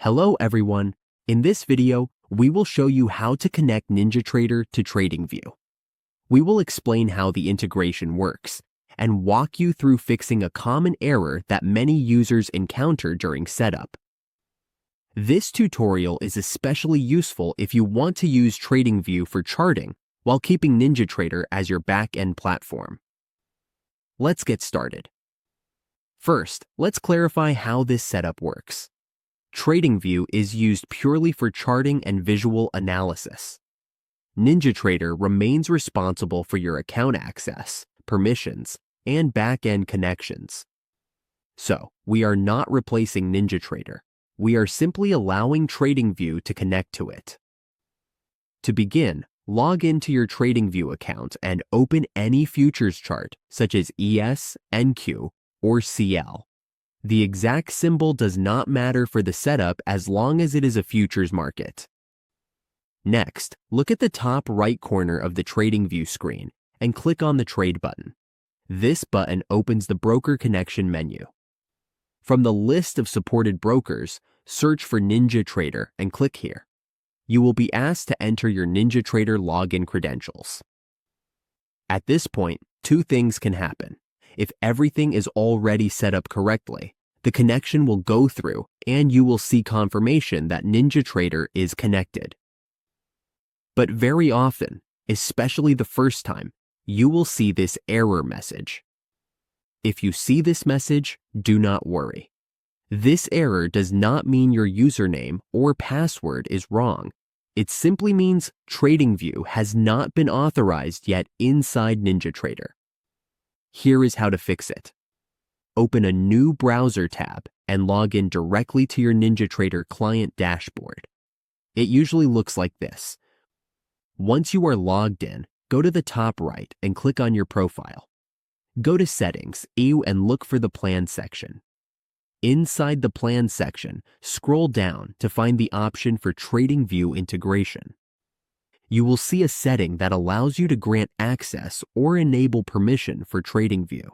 Hello everyone. In this video, we will show you how to connect Ninjatrader to Tradingview. We will explain how the integration works and walk you through fixing a common error that many users encounter during setup. This tutorial is especially useful if you want to use Tradingview for charting while keeping Ninjatrader as your back-end platform. Let's get started. First, let's clarify how this setup works. Tradingview is used purely for charting and visual analysis. Ninjatrader remains responsible for your account access, permissions, and back-end connections. So, we are not replacing Ninjatrader. We are simply allowing Tradingview to connect to it. To begin, log into your Tradingview account and open any futures chart, such as ES, NQ, or CL. The exact symbol does not matter for the setup as long as it is a futures market. Next, look at the top right corner of the Tradingview screen and click on the Trade button. This button opens the Broker Connection menu. From the list of supported brokers, search for Ninjatrader and click here. You will be asked to enter your Ninjatrader login credentials. At this point, two things can happen. If everything is already set up correctly, the connection will go through and you will see confirmation that Ninjatrader is connected. But very often, especially the first time, you will see this error message. If you see this message, do not worry. This error does not mean your username or password is wrong. It simply means Tradingview has not been authorized yet inside Ninjatrader. Here is how to fix it. Open a new browser tab and log in directly to your Ninjatrader client dashboard. It usually looks like this. Once you are logged in, go to the top right and click on your profile. Go to Settings and look for the Plan section. Inside the Plan section, scroll down to find the option for Tradingview integration. You will see a setting that allows you to grant access or enable permission for Tradingview.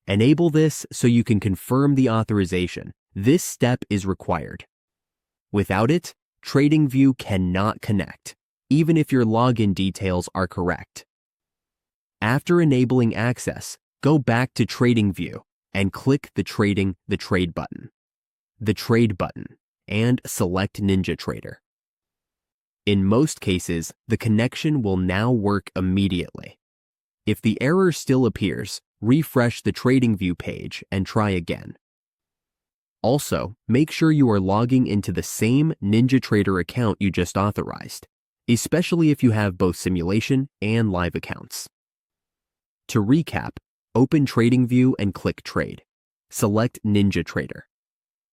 Enable this so you can confirm the authorization. This step is required. Without it, Tradingview cannot connect, even if your login details are correct. After enabling access, go back to Tradingview and click the Trade button. The Trade button, and select Ninjatrader. In most cases, the connection will now work immediately. If the error still appears, refresh the Tradingview page and try again. Also, make sure you are logging into the same Ninjatrader account you just authorized, especially if you have both simulation and live accounts. To recap, open Tradingview and click Trade. Select Ninjatrader.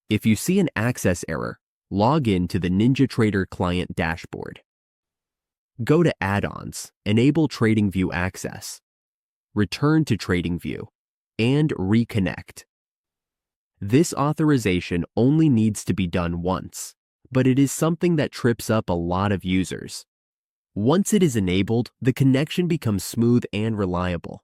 If you see an access error, log in to the Ninjatrader client dashboard. Go to Add-ons, enable Tradingview access. Return to Tradingview, and reconnect. This authorization only needs to be done once, but it is something that trips up a lot of users. Once it is enabled, the connection becomes smooth and reliable.